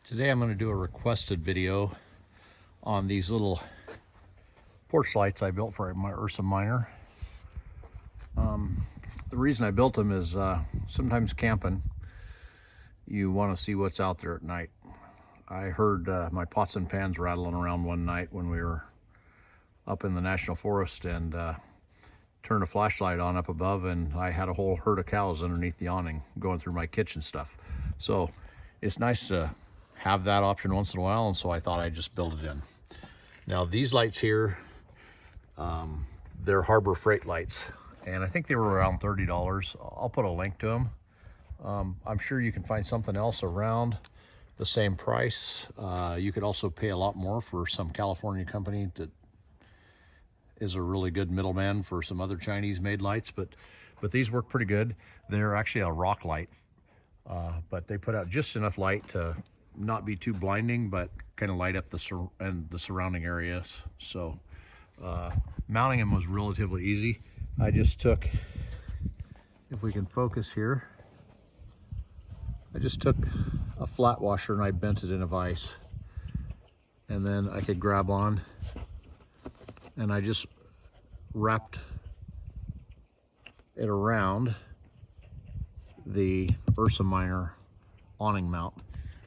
Today I'm going to do a requested video on these little porch lights I built for my Ursa Minor. The reason I built them is sometimes camping, you want to see what's out there at night. I heard my pots and pans rattling around one night when we were up in the National Forest and turned a flashlight on up above, and I had a whole herd of cows underneath the awning going through my kitchen stuff. So it's nice to have that option once in a while, and so I thought I'd just build it in. Now these lights here, they're Harbor Freight lights, and I think they were around $30. I'll put a link to them. I'm sure you can find something else around the same price. You could also pay a lot more for some California company that is a really good middleman for some other Chinese made lights, but these work pretty good. They're actually a rock light, but they put out just enough light to not be too blinding, but kind of light up the surrounding areas. So mounting them was relatively easy. I just took, if we can focus here, I just took a flat washer and I bent it in a vise, and then I could grab on, and I just wrapped it around the Ursa Minor awning mount.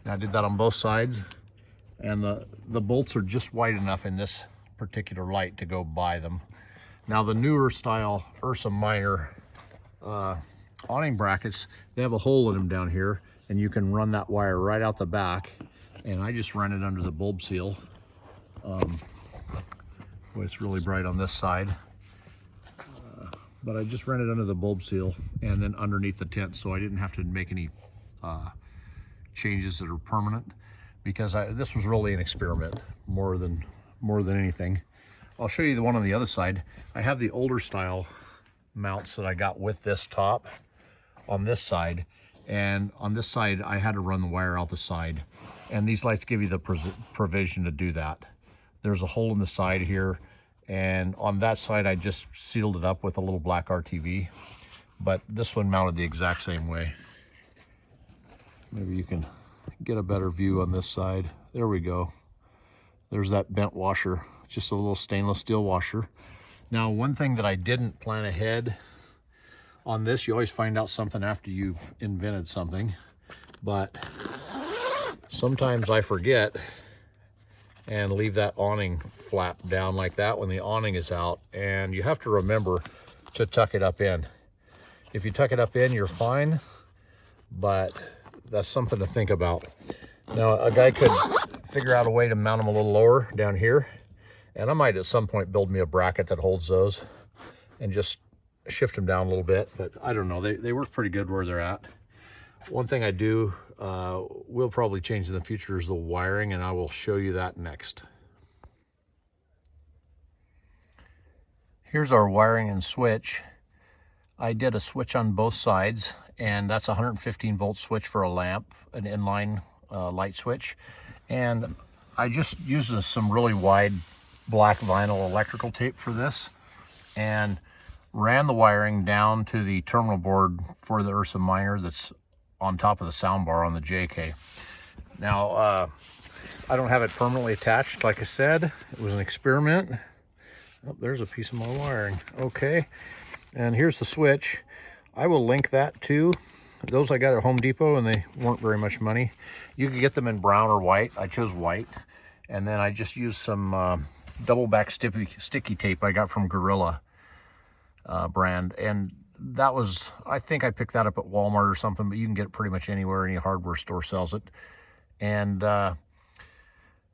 And I did that on both sides, and the bolts are just wide enough in this particular light to go by them. Now the newer style Ursa Minor awning brackets, they have a hole in them down here, and you can run that wire right out the back, and I just ran it under the bulb seal. It's really bright on this side, but I just ran it under the bulb seal and then underneath the tent, so I didn't have to make any changes that are permanent, because this was really an experiment more than anything. I'll show you the one on the other side. I have the older style mounts that I got with this top on this side, and on this side I had to run the wire out the side, and these lights give you the provision to do that. There's a hole in the side here, and on that side I just sealed it up with a little black RTV, but this one mounted the exact same way. Maybe you can get a better view on this side. There we go. There's that bent washer, just a little stainless steel washer. Now, one thing that I didn't plan ahead on this, you always find out something after you've invented something, but sometimes I forget and leave that awning flap down like that when the awning is out, and you have to remember to tuck it up in. If you tuck it up in, you're fine, but that's something to think about. Now, a guy could figure out a way to mount them a little lower down here, and I might at some point build me a bracket that holds those and just shift them down a little bit, but I don't know, they work pretty good where they're at. One thing I do, we'll probably change in the future, is the wiring, and I will show you that next. Here's our wiring and switch. I did a switch on both sides, and that's a 115 volt switch for a lamp, an inline light switch. And I just used some really wide black vinyl electrical tape for this, and ran the wiring down to the terminal board for the Ursa Minor that's on top of the sound bar on the JK. Now, I don't have it permanently attached, like I said. It was an experiment. Oh, there's a piece of my wiring. Okay, and here's the switch. I will link that too. Those I got at Home Depot, and they weren't very much money. You could get them in brown or white. I chose white, and then I just used some double back sticky tape I got from Gorilla brand, and that was, I think I picked that up at Walmart or something, but you can get it pretty much anywhere. Any hardware store sells it. And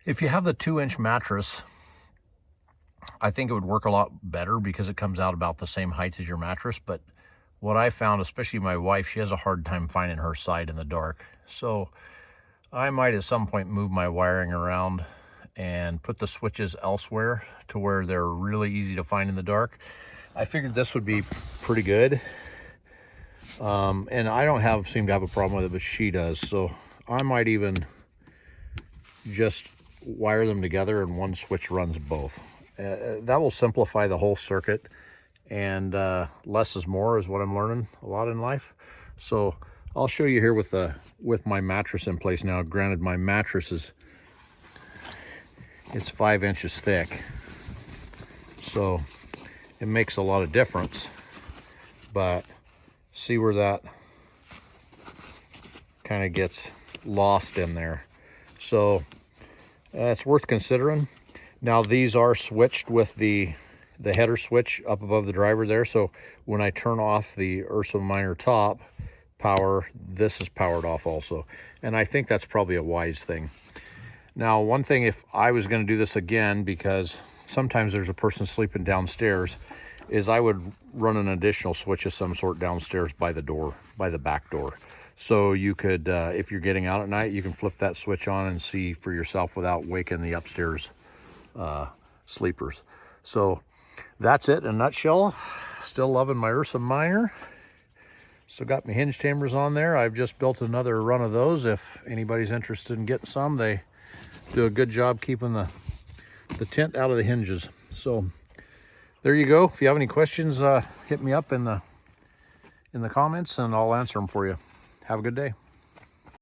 if you have the 2-inch mattress, I think it would work a lot better because it comes out about the same height as your mattress. But what I found, especially my wife, she has a hard time finding her side in the dark. So I might at some point move my wiring around and put the switches elsewhere to where they're really easy to find in the dark. I figured this would be pretty good. And I don't seem to have a problem with it, but she does. So I might even just wire them together and one switch runs both. That will simplify the whole circuit, and less is more is what I'm learning a lot in life. So I'll show you here with my mattress in place now. Granted, my mattress it's 5 inches thick, so it makes a lot of difference. But see where that kind of gets lost in there. So it's worth considering. Now these are switched with the header switch up above the driver there. So when I turn off the Ursa Minor top power, this is powered off also. And I think that's probably a wise thing. Now, one thing, if I was going to do this again, because sometimes there's a person sleeping downstairs, is I would run an additional switch of some sort downstairs by the door, by the back door. So you could, if you're getting out at night, you can flip that switch on and see for yourself without waking the upstairs sleepers. So that's it in a nutshell. Still loving my Ursa Minor. Still got my hinge chambers on there. I've just built another run of those. If anybody's interested in getting some, they do a good job keeping the tint out of the hinges. So there you go. If you have any questions, hit me up in the comments and I'll answer them for you. Have a good day.